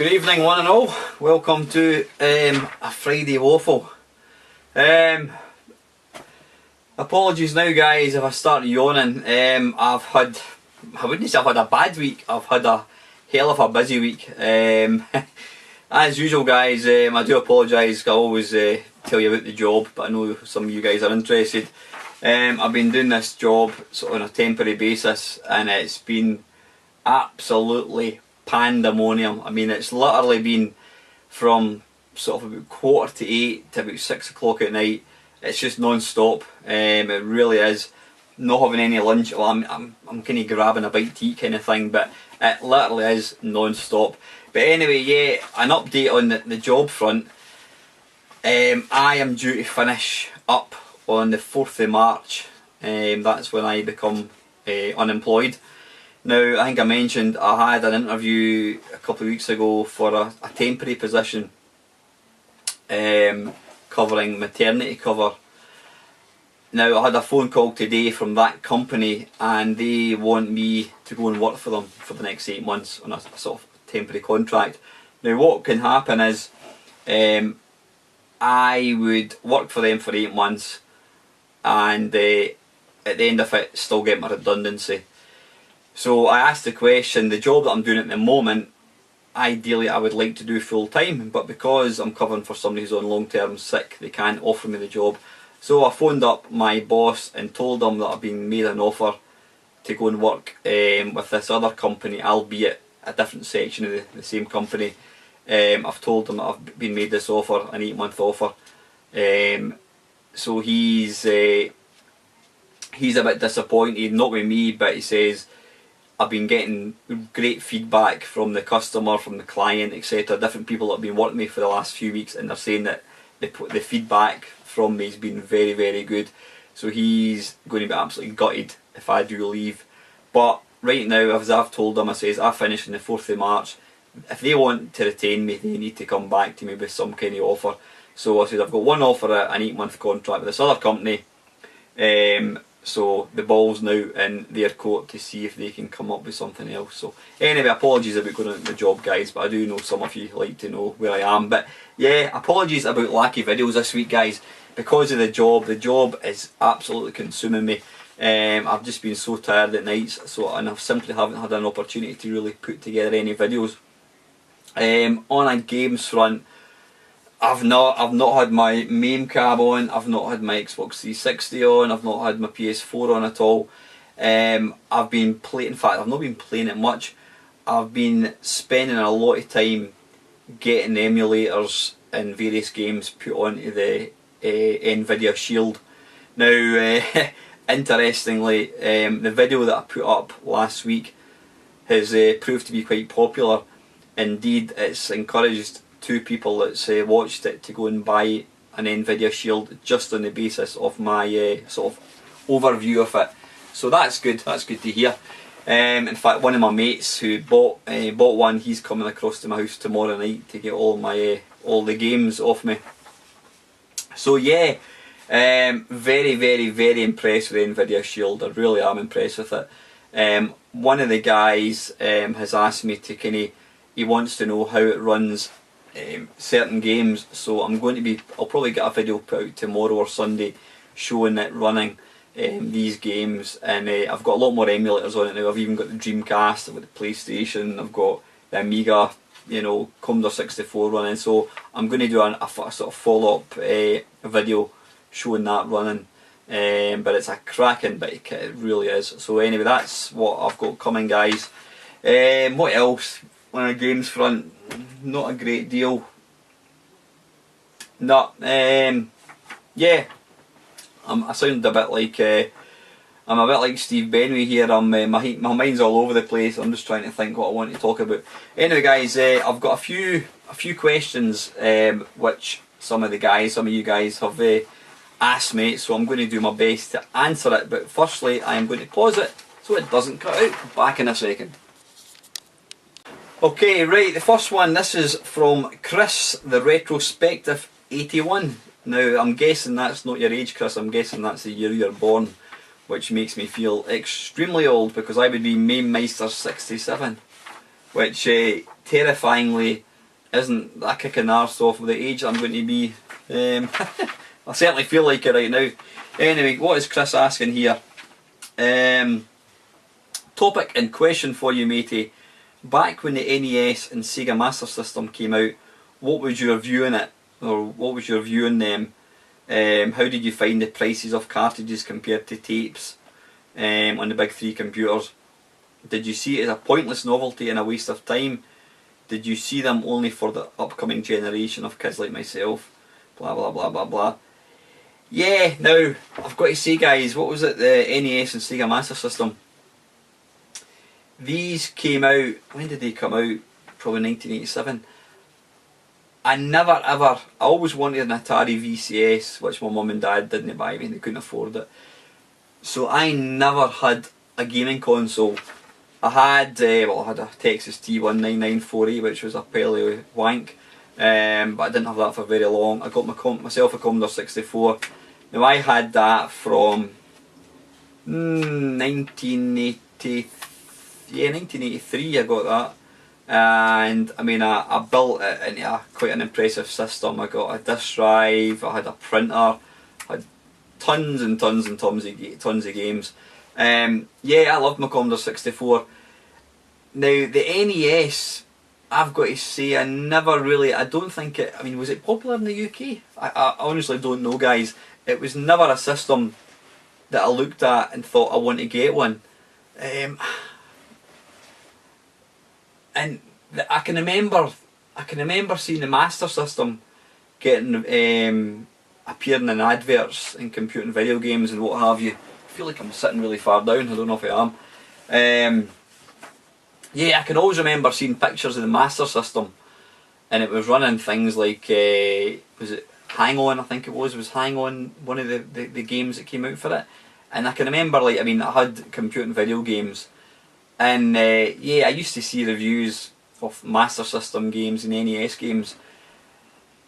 Good evening one and all, welcome to a Friday Waffle. Apologies now guys if I start yawning. I wouldn't say I've had a bad week, I've had a hell of a busy week. As usual guys, I do apologise, I always tell you about the job, but I know some of you guys are interested. I've been doing this job sort of on a temporary basis and it's been absolutely pandemonium. I mean, it's literally been from sort of about 7:45 to about 6 o'clock at night. It's just non-stop. It really is. Not having any lunch. Well, I'm kind of grabbing a bite to eat kind of thing, but it literally is non-stop. But anyway, yeah, an update on the job front. I am due to finish up on the 4th of March. That's when I become unemployed. Now, I think I mentioned I had an interview a couple of weeks ago for a temporary position covering maternity cover. Now, I had a phone call today from that company and they want me to go and work for them for the next 8 months on a sort of temporary contract. Now, what can happen is I would work for them for 8 months and at the end of it still get my redundancy. So I asked the question, the job that I'm doing at the moment, ideally I would like to do full time, but because I'm covering for somebody who's on long term sick, they can't offer me the job. So I phoned up my boss and told them that I've been made an offer to go and work with this other company, albeit a different section of the same company. I've told them that I've been made this offer, an 8-month offer. So he's a bit disappointed, not with me, but he says, I've been getting great feedback from the customer, from the client, etc. Different people that have been working with me for the last few weeks, and they're saying that the feedback from me has been very, very good. So he's going to be absolutely gutted if I do leave. But right now, as I've told him, I says I finish on the 4th of March. If they want to retain me, they need to come back to me with some kind of offer. So I said I've got one offer, an 8-month contract with this other company. So the ball's now in their court to see if they can come up with something else. So anyway, apologies about going on the job guys, but I do know some of you like to know where I am. But yeah, apologies about lack of videos this week guys, because of the job. The job is absolutely consuming me. I've just been so tired at nights, and I simply haven't had an opportunity to really put together any videos. On a games front, I've not had my MAME cab on, I've not had my Xbox 360 on, I've not had my PS4 on at all. I've been playing, in fact I've not been playing it much. I've been spending a lot of time getting emulators and various games put onto the Nvidia Shield. Now interestingly, the video that I put up last week has proved to be quite popular. Indeed, it's encouraged 2 people that's watched it to go and buy an Nvidia Shield just on the basis of my sort of overview of it. So that's good to hear. In fact, one of my mates who bought one, he's coming across to my house tomorrow night to get all the games off me. So yeah, very, very, very impressed with the Nvidia Shield. I really am impressed with it. One of the guys has asked me to he wants to know how it runs certain games, so I'll probably get a video put out tomorrow or Sunday showing it running these games. And I've got a lot more emulators on it now. I've even got the Dreamcast, I've got the PlayStation, I've got the Amiga, Commodore 64 running. So I'm going to do a sort of follow-up video showing that running. But it's a cracking bike, it really is. So anyway, that's what I've got coming guys. What else? On a games front, not a great deal. No, yeah, I sound a bit like I'm a bit like Steve Benway here. My mind's all over the place. I'm just trying to think what I want to talk about. Anyway, guys, I've got a few questions which some of you guys have asked me, so I'm going to do my best to answer it. But firstly, I am going to pause it so it doesn't cut out. Back in a second. Okay, right, the first one, this is from Chris, the Retrospective 81. Now, I'm guessing that's not your age, Chris, I'm guessing that's the year you're born, which makes me feel extremely old because I would be Mamemeister 67, which terrifyingly isn't that kicking arse off of the age I'm going to be. I certainly feel like it right now. Anyway, what is Chris asking here? Topic and question for you, matey. Back when the NES and Sega Master System came out, what was your view on it? Or what was your view on them? How did you find the prices of cartridges compared to tapes on the big three computers? Did you see it as a pointless novelty and a waste of time? Did you see them only for the upcoming generation of kids like myself? Blah blah blah blah blah. Yeah, now I've got to say, guys, what was it? The NES and Sega Master System. These came out, when did they come out? Probably 1987. I always wanted an Atari VCS, which my mum and dad didn't buy me, they couldn't afford it. So I never had a gaming console. I had a Texas T19940, which was a Pelly wank, but I didn't have that for very long. I got myself a Commodore 64. Now I had that from 1983 I got that. And I mean, I built it into quite an impressive system. I got a disk drive, I had a printer, I had tons and tons and tons of games. Yeah, I loved my Commodore 64. Now the NES, I've got to say, I don't think it, I mean, was it popular in the UK? I honestly don't know, guys. It was never a system that I looked at and thought I want to get one. And I can remember seeing the Master System getting appearing in adverts in computer and video games and what have you. I feel like I'm sitting really far down. I don't know if I am. Yeah, I can always remember seeing pictures of the Master System, and it was running things like was it Hang On? I think it was Hang On, one of the games that came out for it. And I can remember, like, I mean, I had computer and video games. And yeah, I used to see reviews of Master System games and NES games,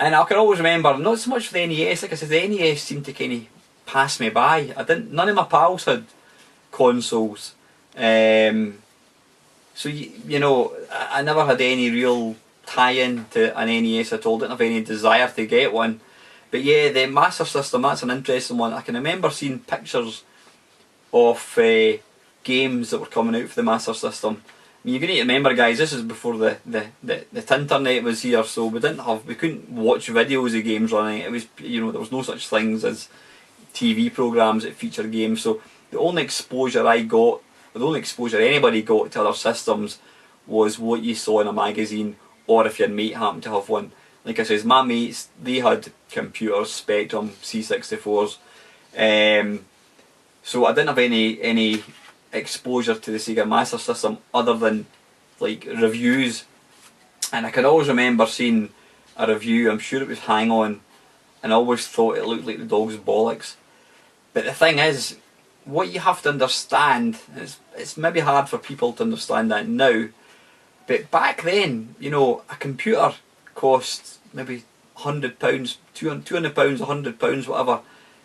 and I can always remember, not so much for the NES, like I said, the NES seemed to kind of pass me by. None of my pals had consoles, so you know, I never had any real tie-in to an NES at all. Didn't have any desire to get one. But yeah, the Master System, that's an interesting one. I can remember seeing pictures of games that were coming out for the Master System. I mean, you're going to remember, guys, this is before the internet was here, so we couldn't watch videos of games running. It was, you know, there was no such things as TV programs that feature games. So the only exposure I got, the only exposure anybody got to other systems was what you saw in a magazine, or if your mate happened to have one. Like I says, my mates, they had computers, Spectrum, C64s. So I didn't have any exposure to the Sega Master System other than like reviews. And I can always remember seeing a review, I'm sure it was Hang On, and I always thought it looked like the dog's bollocks. But the thing is, what you have to understand, it's maybe hard for people to understand that now, but back then, you know, a computer cost maybe £100, £200, £100, whatever.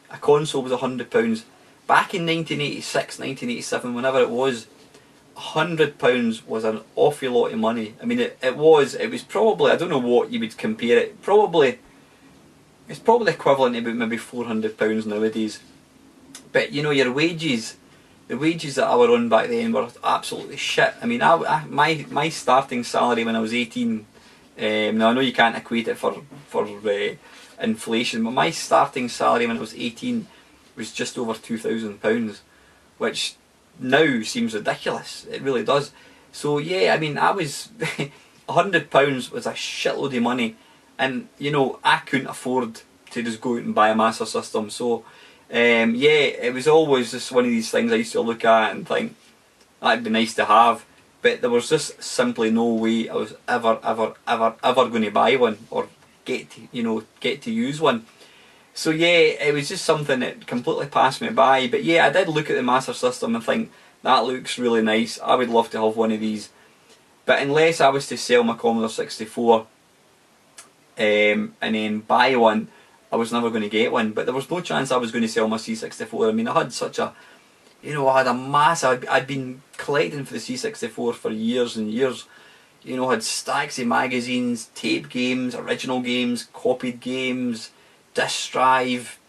A console was £100. Back in 1986, 1987, whenever it was, £100 was an awful lot of money. I mean, it was probably, I don't know what you would compare it, it's probably equivalent to about maybe £400 nowadays. But you know, your wages, the wages that I were on back then were absolutely shit. I mean, my starting salary when I was 18, now I know you can't equate it for inflation, but my starting salary when I was 18 was just over £2,000, which now seems ridiculous. It really does. So yeah, I mean, I was £100 was a shitload of money, and you know, I couldn't afford to just go out and buy a Master System. So yeah, it was always just one of these things I used to look at and think that'd be nice to have, but there was just simply no way I was ever going to buy one or get to use one. So yeah, it was just something that completely passed me by. But yeah, I did look at the Master System and think, that looks really nice, I would love to have one of these. But unless I was to sell my Commodore 64 and then buy one, I was never going to get one. But there was no chance I was going to sell my C64. I mean, I had such a, you know, I had a mass, I'd been collecting for the C64 for years and years. you know, had stacks of magazines, tape games, original games, copied games, disc drive,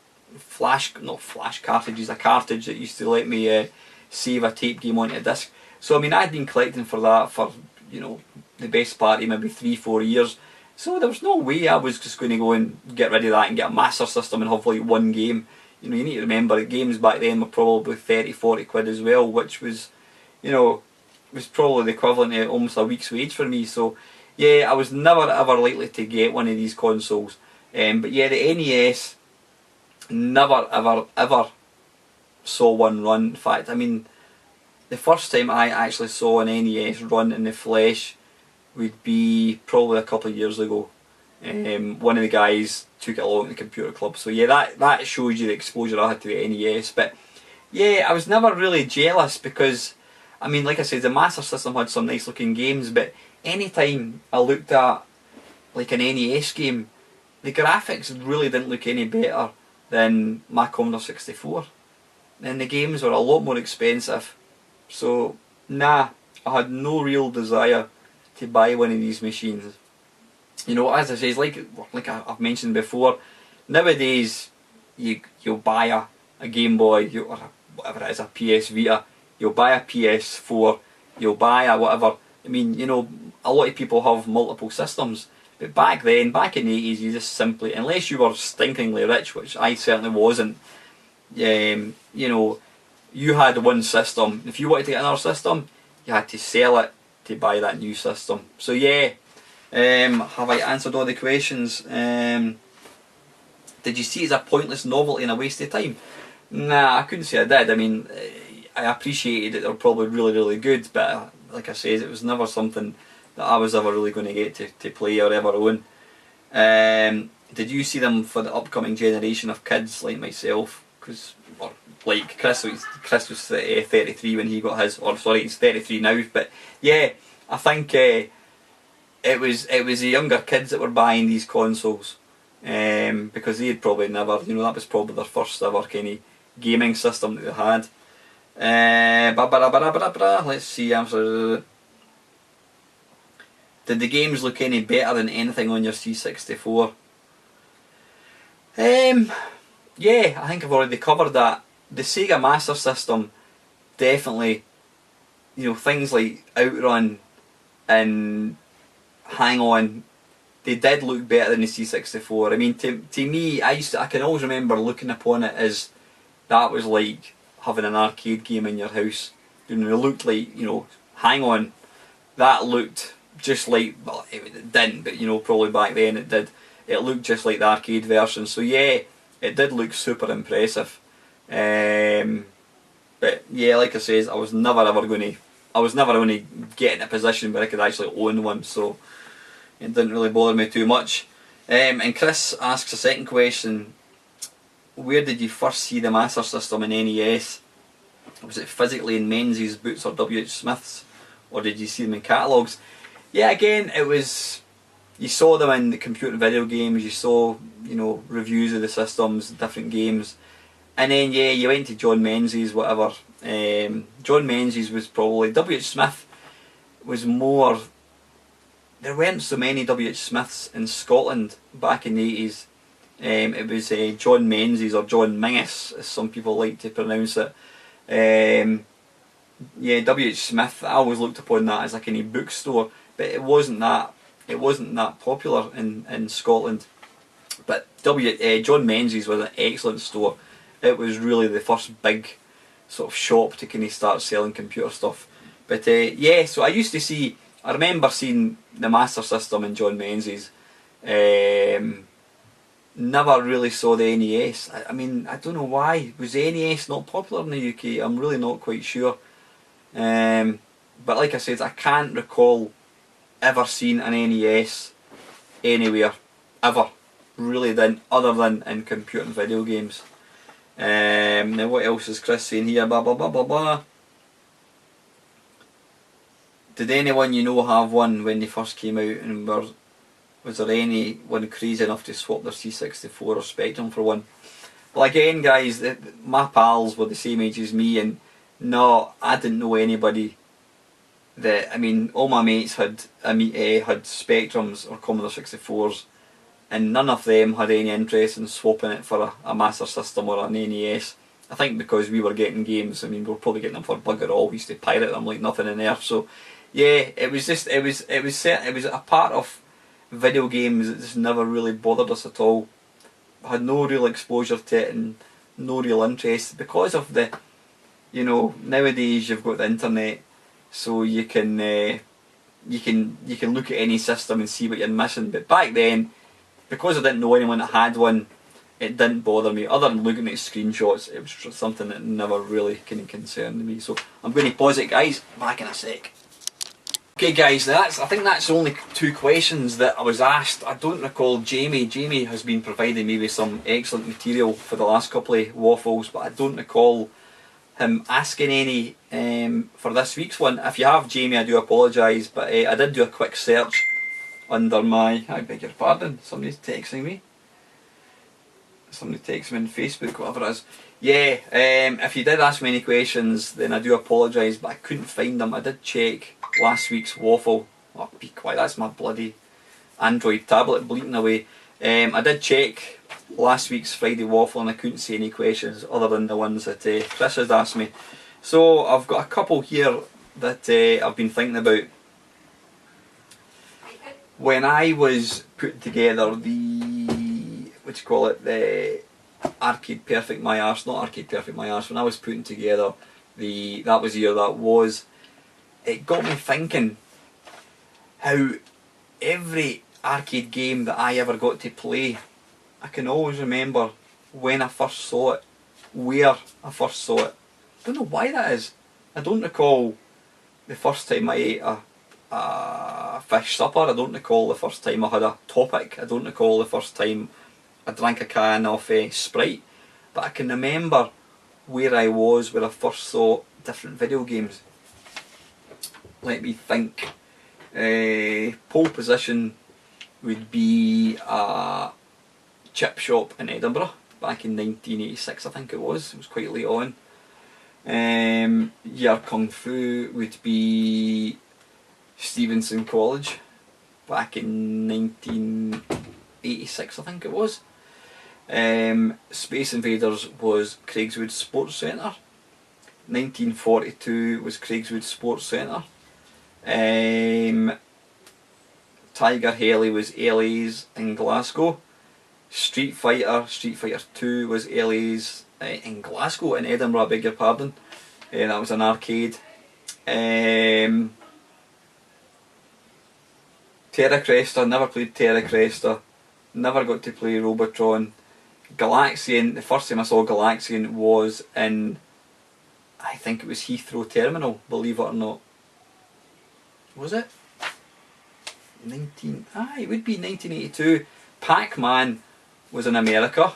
not flash cartridges, a cartridge that used to let me save a tape game onto a disc. So I mean, I'd been collecting for that for, you know, the best part of maybe 3-4 years. So there was no way I was just going to go and get rid of that and get a Master System and have like one game. You know, you need to remember that games back then were probably 30-40 quid as well, which was, you know, was probably the equivalent of almost a week's wage for me. So yeah, I was never ever likely to get one of these consoles. But yeah, the NES, never ever ever saw one run. In fact, I mean, the first time I actually saw an NES run in the flesh would be probably a couple of years ago. One of the guys took it along to the computer club. So yeah, that shows you the exposure I had to the NES. But yeah, I was never really jealous because, I mean, like I said, the Master System had some nice looking games, but anytime I looked at like an NES game, the graphics really didn't look any better than my Commodore 64. And the games were a lot more expensive. So nah, I had no real desire to buy one of these machines. You know, as I say, like I've mentioned before, nowadays you'll buy a Game Boy, or whatever it is, a PS Vita, you'll buy a PS4, you'll buy a whatever. I mean, you know, a lot of people have multiple systems, but back then, back in the 80s, you just simply, unless you were stinkingly rich, which I certainly wasn't, you know, you had one system. If you wanted to get another system, you had to sell it to buy that new system. So yeah, have I answered all the questions? Did you see it as a pointless novelty and a waste of time? Nah, I couldn't say I did. I mean, I appreciated that they were probably really, really good, but like I said, it was never something that I was ever really going to get to play or ever own. Did you see them for the upcoming generation of kids like myself? Because, like Chris was 33 when he got his, or sorry, he's 33 now. But yeah, I think it was the younger kids that were buying these consoles, because they had probably never, you know, that was probably their first ever kind of gaming system that they had. Let's see. Did the games look any better than anything on your C64? Yeah, I think I've already covered that. The Sega Master System, definitely, you know, things like Outrun and Hang On, they did look better than the C64. I mean, to me, I can always remember looking upon it as that was like having an arcade game in your house. You know, it looked like, you know, Hang On, that looked just like, well, it didn't, but you know, probably back then it did. It looked just like the arcade version. So yeah, it did look super impressive. But yeah, like I says, I was never going to get in a position where I could actually own one, so it didn't really bother me too much. And Chris asks a second question: where did you first see the Master System in NES? Was it physically in Menzies, Boots or W.H. Smith's, or did you see them in catalogues? Yeah, again, it was, you saw them in the computer and video games, you saw, you know, reviews of the systems, different games, and then yeah, you went to John Menzies, whatever. John Menzies was probably, W.H. Smith was more, there weren't so many W.H. Smiths in Scotland back in the 80s. It was John Menzies, or John Mingus, as some people like to pronounce it. Yeah, W.H. Smith, I always looked upon that as like any bookstore, but it wasn't that popular in Scotland. But John Menzies was an excellent store. It was really the first big sort of shop to kind of start selling computer stuff. But yeah, so I remember seeing the Master System in John Menzies. Never really saw the NES. I mean, I don't know why. Was the NES not popular in the UK? I'm really not quite sure. But like I said, I can't recall ever seeing an NES anywhere, ever. Really didn't, other than in computer and video games. Now what else is Chris saying here? Blah blah blah blah blah. Did anyone you know have one when they first came out, and was there anyone crazy enough to swap their C64 or Spectrum for one? Well, again, guys, my pals were the same age as me, and no, I didn't know anybody I mean, all my mates had had Spectrums or Commodore 64s, and none of them had any interest in swapping it for a Master System or an NES. I think because we were getting games, I mean, we were probably getting them for bugger all. We used to pirate them like nothing in there. So, yeah, it was a part of video games that just never really bothered us at all. Had no real exposure to it and no real interest because of the, you know, nowadays you've got the internet, so you can look at any system and see what you're missing. But back then, because I didn't know anyone that had one, it didn't bother me. Other than looking at screenshots, it was something that never really kind of concerned me. So I'm going to pause it, guys. Back in a sec. Okay, guys. I think that's only 2 questions that I was asked. I don't recall Jamie. Jamie has been providing me with some excellent material for the last couple of waffles, but I don't recall him asking any for this week's one. If you have, Jamie, I do apologise, but I did do a quick search under my, I beg your pardon, somebody's texting me. Somebody texts me on Facebook, whatever it is. Yeah, if you did ask me any questions, then I do apologise, but I couldn't find them. I did check last week's waffle. Oh, be quiet, that's my bloody Android tablet bleating away. I did check last week's Friday Waffle and I couldn't see any questions other than the ones that Chris has asked me. So I've got a couple here that I've been thinking about. When I was putting together the, the Arcade Perfect My Arse, not Arcade Perfect My Arse, when I was putting together that was the year that was, it got me thinking how every arcade game that I ever got to play, I can always remember when I first saw it, where I first saw it. I don't know why that is. I don't recall the first time I ate a fish supper. I don't recall the first time I had a topic. I don't recall the first time I drank a can of Sprite. But I can remember where I was when I first saw different video games. Let me think. Pole position would be a chip shop in Edinburgh back in 1986, I think it was. It was quite late on. Year Kung Fu would be Stevenson College back in 1986, I think it was. Space Invaders was Craigswood Sports Centre. 1942 was Craigswood Sports Centre. Tiger Heli was LA's in Glasgow. Street Fighter 2 was LA's in Glasgow, in Edinburgh, I beg your pardon. That was an arcade. Terra Cresta, never played Terra Cresta. Never got to play Robotron. Galaxian, the first time I saw Galaxian was in, I think it was Heathrow Terminal, believe it or not. Was it? It would be 1982. Pac-Man was in America.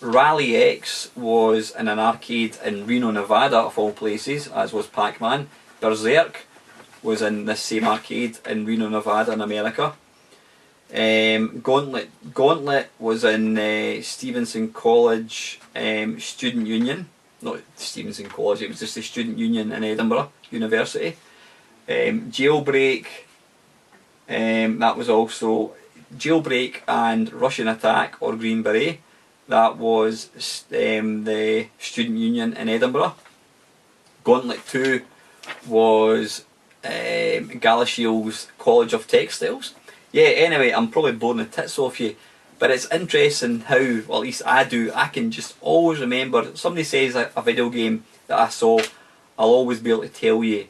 Rally X was in an arcade in Reno, Nevada, of all places, as was Pac-Man. Berserk was in this same arcade in Reno, Nevada, in America. Gauntlet was in Stevenson College Student Union. Not Stevenson College, it was just the Student Union in Edinburgh University. Jailbreak, that was also Jailbreak and Russian Attack or Green Beret. That was the Student Union in Edinburgh. Gauntlet 2 was Galashiels College of Textiles. Yeah, anyway, I'm probably blowing the tits off you, but it's interesting how, well, at least I do, I can just always remember, if somebody says a video game that I saw, I'll always be able to tell you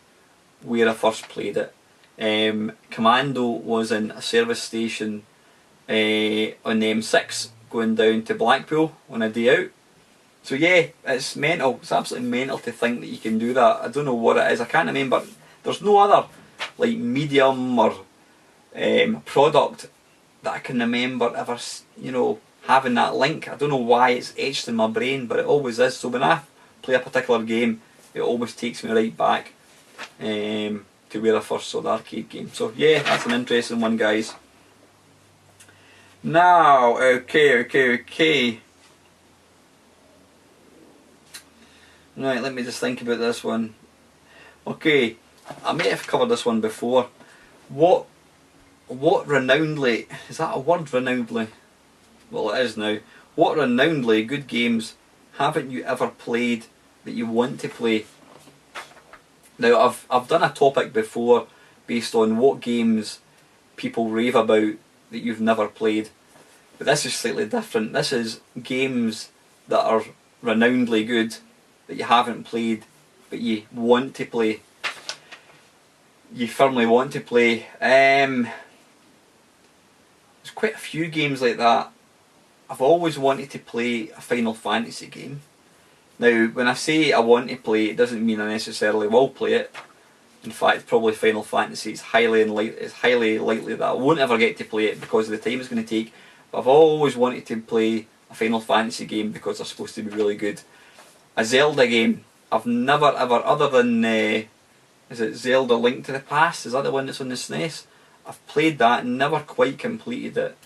where I first played it. Commando was in a service station on the M6 going down to Blackpool on a day out. So yeah, it's mental, it's absolutely mental to think that you can do that. I don't know what it is, I can't remember. There's no other like medium or product that I can remember ever, you know, having that link. I don't know why it's etched in my brain, but it always is. So when I play a particular game, it always takes me right back to where I first saw the arcade game. So yeah, that's an interesting one, guys. Now, okay. Right, let me just think about this one. Okay, I may have covered this one before. What renownedly, is that a word, renownedly? Well, it is now. What renownedly good games haven't you ever played that you want to play? Now, I've done a topic before based on what games people rave about that you've never played, but this is slightly different. This is games that are renownedly good that you haven't played but you want to play. You firmly want to play. There's quite a few games like that. I've always wanted to play a Final Fantasy game. Now, when I say I want to play, it doesn't mean I necessarily will play it. In fact, probably Final Fantasy, it's highly likely that I won't ever get to play it because of the time it's going to take. But I've always wanted to play a Final Fantasy game because they're supposed to be really good. A Zelda game, I've never ever, other than, is it Zelda Link to the Past? Is that the one that's on the SNES? I've played that and never quite completed it.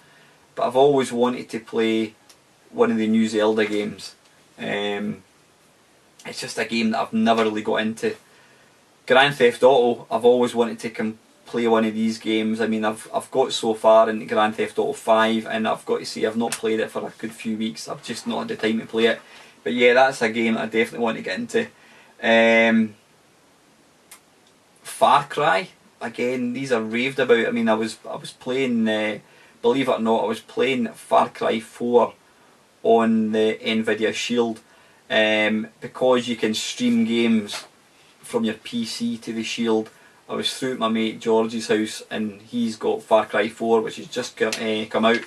But I've always wanted to play one of the new Zelda games. It's just a game that I've never really got into. Grand Theft Auto, I've always wanted to play one of these games. I mean, I've got so far into Grand Theft Auto 5 and I've got to say I've not played it for a good few weeks. I've just not had the time to play it. But yeah, that's a game that I definitely want to get into. Far Cry, again, these are raved about. I mean, I was playing, believe it or not, I was playing Far Cry 4 on the Nvidia Shield because you can stream games from your PC to the Shield. I was through at my mate George's house and he's got Far Cry 4 which has just come out,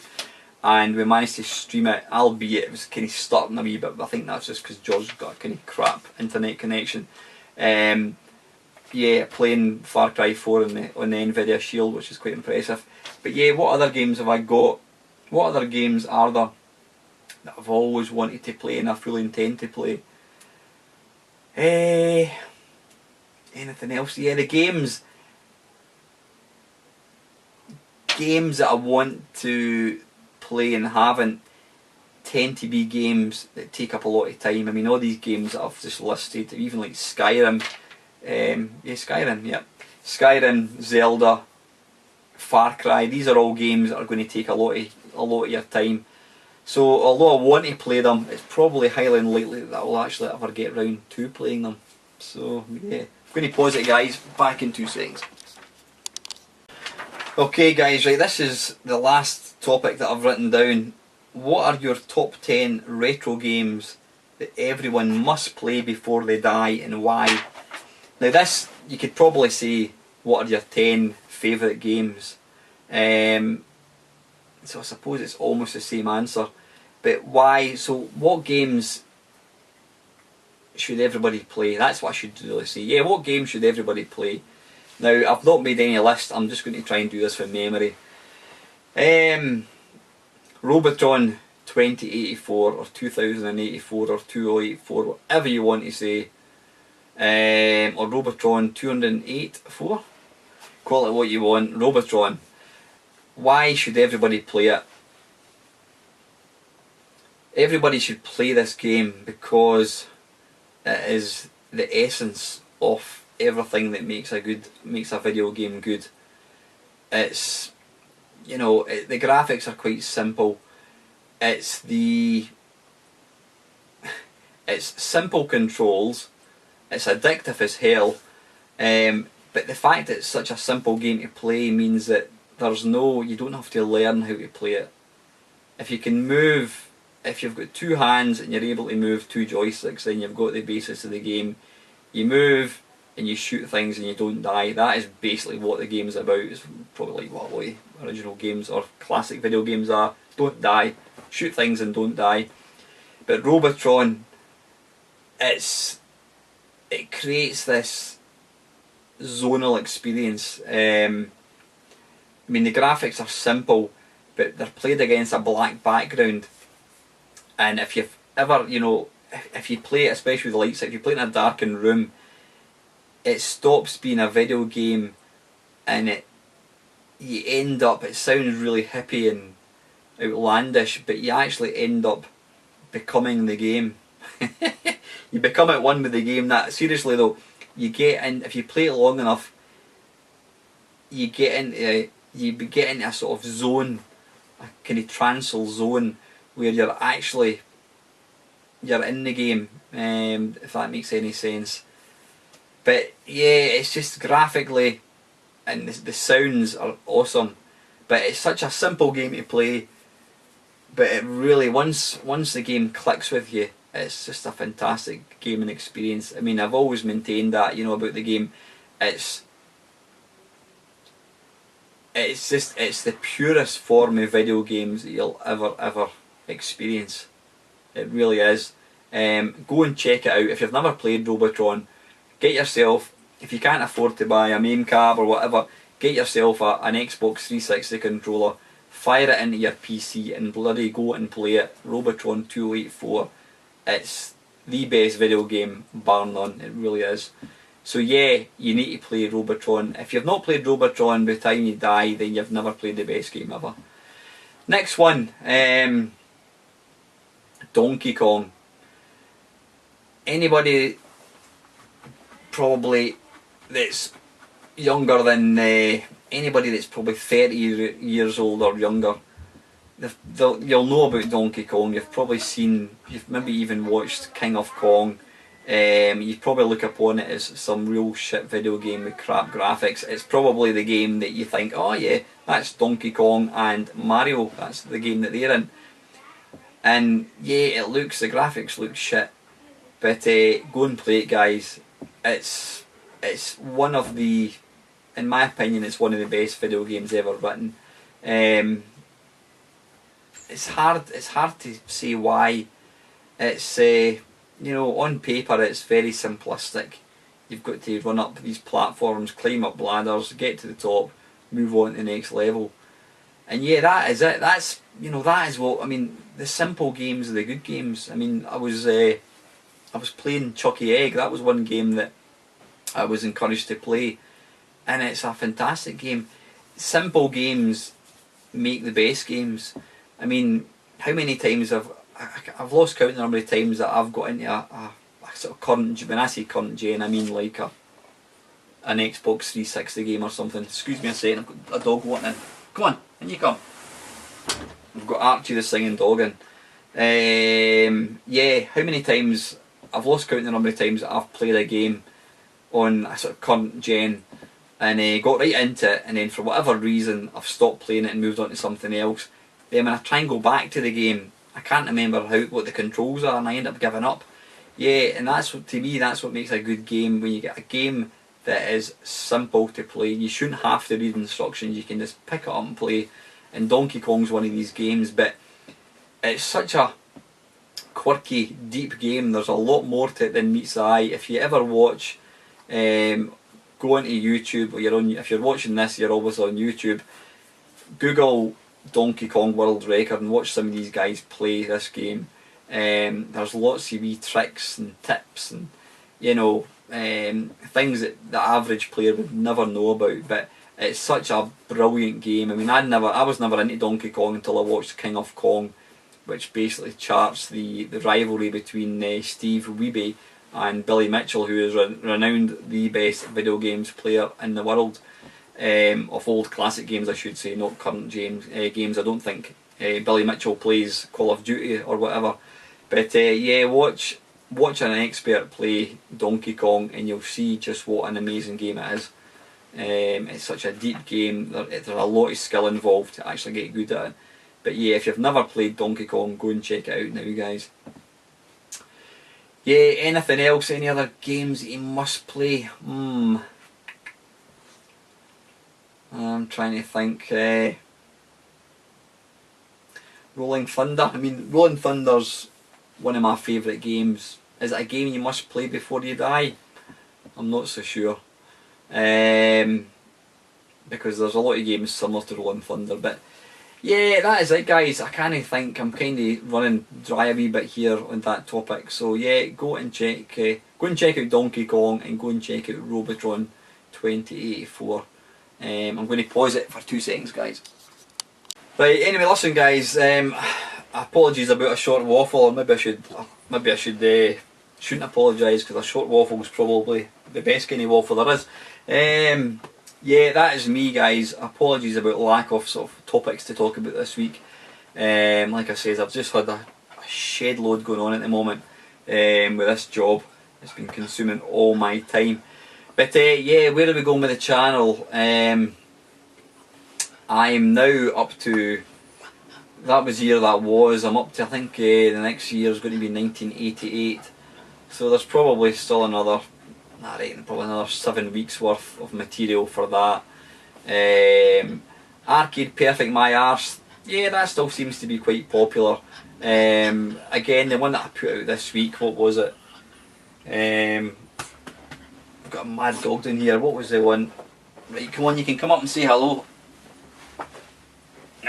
and we managed to stream it, albeit it was kind of starting a wee bit, but I think that's just because George's got a kind of crap internet connection. Yeah, playing Far Cry 4 on the Nvidia Shield, which is quite impressive. But yeah, what other games have I got? What other games are there that I've always wanted to play and I fully intend to play? Anything else? Yeah, the games that I want to play and haven't tend to be games that take up a lot of time. I mean, all these games that I've just listed, even like Skyrim, Skyrim, Zelda, Far Cry, these are all games that are going to take a lot of your time. So although I want to play them, it's probably highly unlikely that I will actually ever get round to playing them. So yeah, I'm going to pause it guys, back in 2 seconds. Okay guys, right, this is the last topic that I've written down. What are your top 10 retro games that everyone must play before they die and why? Now this, you could probably say, what are your 10 favourite games? So I suppose it's almost the same answer. But why? So what games should everybody play? That's what I should really say. Yeah, what games should everybody play? Now, I've not made any list, I'm just going to try and do this from memory. Robotron 2084 or 2084 or 2084, whatever you want to say. Or Robotron 208-4. Call it what you want. Robotron. Why should everybody play it? Everybody should play this game because it is the essence of everything that makes a video game good. It's, you know, the graphics are quite simple. It's simple controls. It's addictive as hell. But the fact that it's such a simple game to play means that you don't have to learn how to play it. If you can move, if you've got 2 hands and you're able to move 2 joysticks, then you've got the basis of the game. You move and you shoot things and you don't die. That is basically what the game is about. It's probably like what the original games or classic video games are. Don't die, shoot things and don't die. But Robotron, it creates this zonal experience. I mean, the graphics are simple, but they're played against a black background. And if you've ever, you know, if you play it, especially with the lights, if you play it in a darkened room, it stops being a video game, and you end up, it sounds really hippie and outlandish, but you actually end up becoming the game. You become at one with the game. That seriously though, you get in, if you play it long enough, you get into a sort of zone, a kind of trancel zone, where you're in the game, if that makes any sense. But yeah, it's just graphically, and the sounds are awesome. But it's such a simple game to play. But it really, once the game clicks with you, it's just a fantastic gaming experience. I mean, I've always maintained that, you know, about the game. It's the purest form of video games that you'll ever experience. It really is. Go and check it out. If you've never played Robotron, get yourself, if you can't afford to buy a MAME cab or whatever, get yourself an Xbox 360 controller, fire it into your PC and bloody go and play it. Robotron 2084. It's the best video game, bar none. It really is. So yeah, you need to play Robotron. If you've not played Robotron by the time you die, then you've never played the best game ever. Next one, Donkey Kong. Anybody probably that's younger than anybody that's probably 30 years old or younger, you'll know about Donkey Kong. You've maybe even watched King of Kong. You probably look upon it as some real shit video game with crap graphics. It's probably the game that you think, oh yeah, that's Donkey Kong and Mario, that's the game that they're in. And yeah, the graphics look shit, but go and play it, guys. It's one of the, in my opinion, it's one of the best video games ever written. It's hard to say why. It's you know, on paper it's very simplistic. You've got to run up these platforms, climb up ladders, get to the top, move on to the next level. And yeah, that is it. That is what, I mean, the simple games are the good games. I mean, I was playing Chucky Egg. That was one game that I was encouraged to play, and it's a fantastic game. Simple games make the best games. I mean, how many times I've lost count the number of times that I've got into a sort of current, when I say current gen, I mean like an Xbox 360 game or something. Excuse me a second, I've got a dog wanting in. Come on, in you come. I've got Archie the singing dog in. Yeah, how many times, I've lost count the number of times that I've played a game on a sort of current gen and got right into it, and then for whatever reason I've stopped playing it and moved on to something else. Then when I try and go back to the game, I can't remember what the controls are, and I end up giving up. Yeah, and to me that's what makes a good game, when you get a game that is simple to play. You shouldn't have to read instructions, you can just pick it up and play. And Donkey Kong's one of these games, but it's such a quirky, deep game. There's a lot more to it than meets the eye. If you ever watch, go onto YouTube, or if you're watching this, you're always on YouTube. Google Donkey Kong World Record and watch some of these guys play this game. There's lots of wee tricks and tips and, you know, things that the average player would never know about, but it's such a brilliant game. I mean, I was never into Donkey Kong until I watched King of Kong, which basically charts the rivalry between Steve Wiebe and Billy Mitchell, who is renowned the best video games player in the world. Of old classic games, I should say, not current games. I don't think Billy Mitchell plays Call of Duty or whatever. But yeah, watch an expert play Donkey Kong and you'll see just what an amazing game it is. It's such a deep game. There's a lot of skill involved to actually get good at it. But yeah, if you've never played Donkey Kong, go and check it out now, guys. Yeah, anything else? Any other games that you must play? I'm trying to think. Rolling Thunder. I mean, Rolling Thunder's one of my favourite games. Is it a game you must play before you die? I'm not so sure. Because there's a lot of games similar to Rolling Thunder. But yeah, that is it, guys. I can't think. I'm kind of running dry a wee bit here on that topic. So yeah, go and check out Donkey Kong and go and check out Robotron 2084. I'm going to pause it for 2 seconds, guys. Right, anyway, listen, guys. Apologies about a short waffle. Maybe I shouldn't apologise, because a short waffle is probably the best kind of waffle there is. Yeah, that is me, guys. Apologies about lack of sort of topics to talk about this week. Like I said, I've just had a shed load going on at the moment with this job. It's been consuming all my time. But yeah, where are we going with the channel? I am now up to, that was the year that was, I'm up to, I think the next year is going to be 1988. So there's probably still another, I reckon probably another 7 weeks worth of material for that. Arcade Perfect My Arse, yeah, that still seems to be quite popular. Again, the one that I put out this week, what was it? I've got a mad dog down here, what was the one? Right, come on, you can come up and say hello.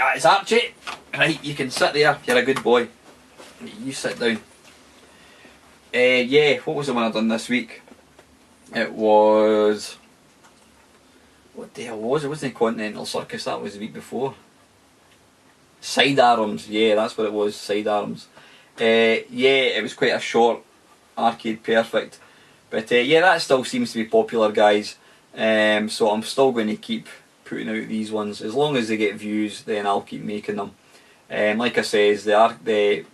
Ah, it's Archie. Right, you can sit there, you're a good boy. You sit down. Yeah, what was the one I done this week? It was, what the hell was it? It wasn't Continental Circus, that was the week before. Sidearms, yeah, that's what it was, Sidearms. Yeah, it was quite a short Arcade Perfect. But yeah, that still seems to be popular, guys. So I'm still going to keep putting out these ones. As long as they get views, then I'll keep making them. Like I says, that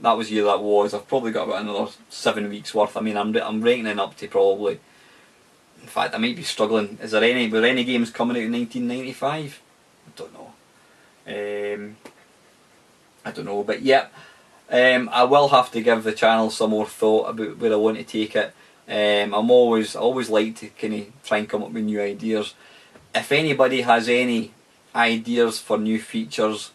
was the year that was. I've probably got about another 7 weeks worth. I mean, I'm ranking up to probably, in fact, I might be struggling. Were any games coming out in 1995? I don't know. I don't know, but yeah, I will have to give the channel some more thought about where I want to take it. I always like to kind of try and come up with new ideas. If anybody has any ideas for new features,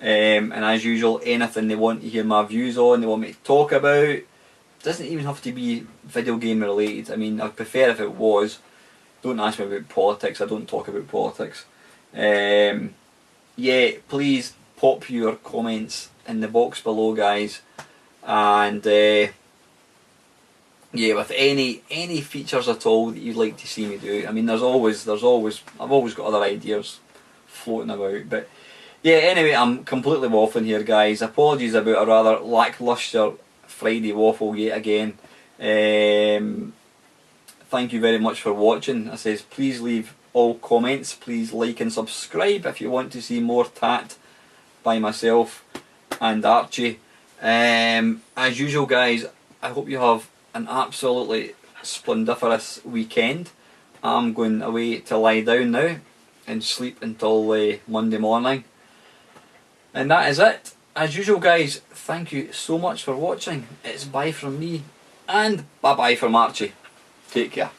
and as usual, anything they want to hear my views on, they want me to talk about, it doesn't even have to be video game related. I mean, I'd prefer if it was. Don't ask me about politics, I don't talk about politics. Yeah, please pop your comments in the box below, guys, and yeah, with any features at all that you'd like to see me do. I mean, I've always got other ideas floating about, but yeah, anyway, I'm completely waffling here, guys. Apologies about a rather lacklustre Friday waffle yet again. Thank you very much for watching. I says, please leave all comments, please like and subscribe if you want to see more tat by myself and Archie. As usual, guys, I hope you have an absolutely splendiferous weekend. I'm going away to lie down now and sleep until Monday morning. And that is it. As usual, guys, thank you so much for watching. It's bye from me and bye bye from Archie. Take care.